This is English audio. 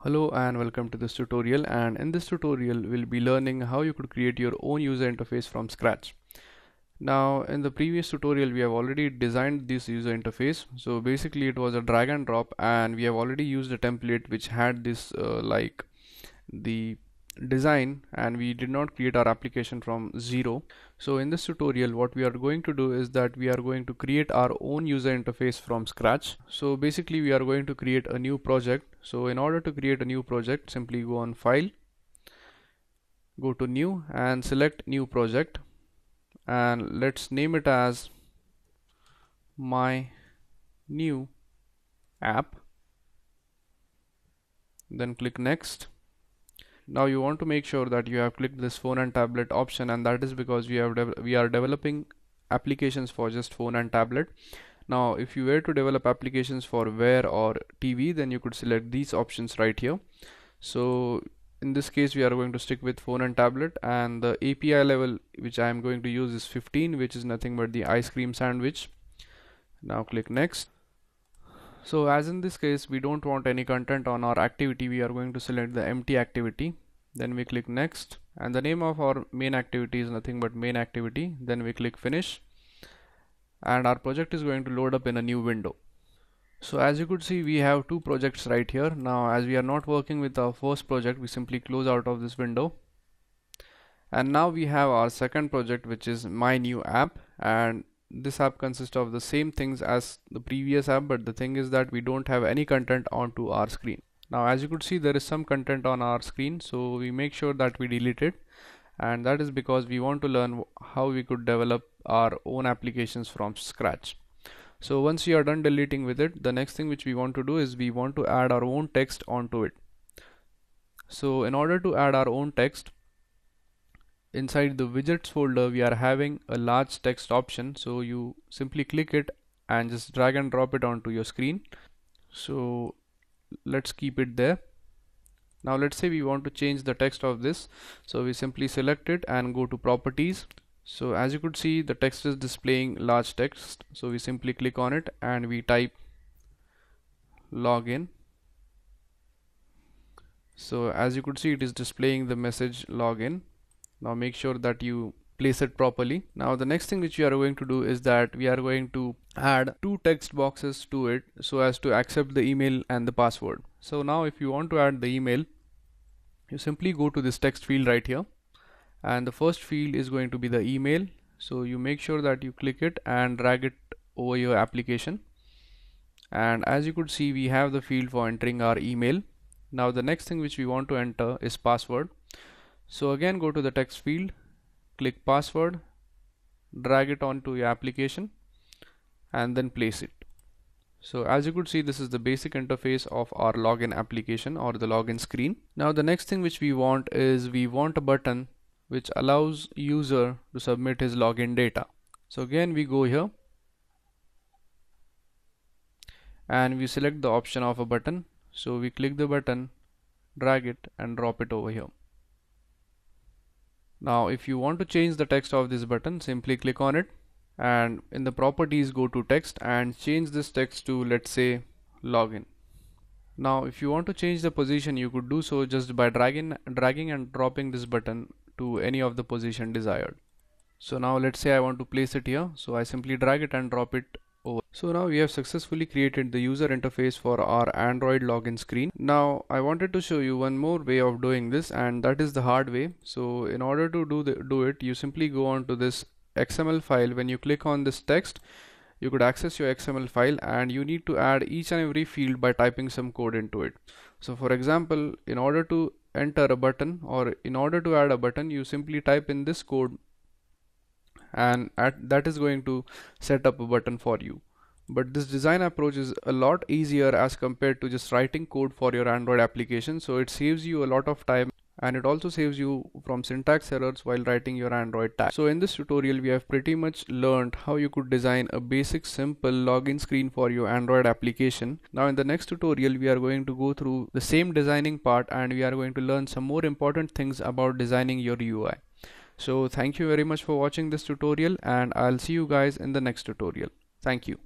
Hello and welcome to this tutorial, and in this tutorial we'll be learning how you could create your own user interface from scratch. Now in the previous tutorial we have already designed this user interface, so basically it was a drag and drop, and we have already used a template which had this like the design, and we did not create our application from zero. So in this tutorial what we are going to do is that we are going to create our own user interface from scratch. So basically we are going to create a new project. So in order to create a new project, simply go on file, go to new and select new project, and let's name it as my new app, then click next. Now you want to make sure that you have clicked this phone and tablet option, and that is because we are developing applications for just phone and tablet. Now if you were to develop applications for Wear or TV, then you could select these options right here. So in this case we are going to stick with phone and tablet, and the API level which I am going to use is 15, which is nothing but the ice cream sandwich. Now click next. So as in this case we don't want any content on our activity, we are going to select the empty activity. Then we click next, and the name of our main activity is nothing but main activity. Then we click finish, and our project is going to load up in a new window. So as you could see, we have two projects right here. Now as we are not working with our first project, we simply close out of this window, and now we have our second project, which is my new app. And this app consists of the same things as the previous app, but the thing is that we don't have any content onto our screen. Now as you could see, there is some content on our screen, so we make sure that we delete it, and that is because we want to learn how we could develop our own applications from scratch. So once you are done deleting with it, the next thing which we want to do is we want to add our own text onto it. So in order to add our own text, inside the widgets folder we are having a large text option, so you simply click it and just drag and drop it onto your screen. So let's keep it there. Now let's say we want to change the text of this, so we simply select it and go to properties. So as you could see, the text is displaying large text, so we simply click on it and we type login. So as you could see, it is displaying the message login. Now make sure that you place it properly. Now the next thing which we are going to do is that we are going to add two text boxes to it so as to accept the email and the password. So now if you want to add the email, you simply go to this text field right here, and the first field is going to be the email. So you make sure that you click it and drag it over your application, and as you could see, we have the field for entering our email. Now the next thing which we want to enter is password. So again, go to the text field, click password, drag it onto your application, and then place it. So as you could see, this is the basic interface of our login application or the login screen. Now the next thing which we want is we want a button which allows user to submit his login data. So again, we go here and we select the option of a button. So we click the button, drag it and drop it over here. Now if you want to change the text of this button, simply click on it, and in the properties go to text and change this text to, let's say, login. Now if you want to change the position, you could do so just by dragging and dropping this button to any of the position desired. So now let's say I want to place it here, so I simply drag it and drop it over. So now we have successfully created the user interface for our Android login screen. Now I wanted to show you one more way of doing this, and that is the hard way. So in order to do it, you simply go on to this XML file. When you click on this text, you could access your XML file, and you need to add each and every field by typing some code into it. So for example, in order to enter a button or in order to add a button, you simply type in this code, and that is going to set up a button for you. But this design approach is a lot easier as compared to just writing code for your Android application, so it saves you a lot of time, and it also saves you from syntax errors while writing your Android tag. So in this tutorial we have pretty much learned how you could design a basic simple login screen for your Android application. Now in the next tutorial we are going to go through the same designing part, and we are going to learn some more important things about designing your UI. So thank you very much for watching this tutorial, and I'll see you guys in the next tutorial. Thank you.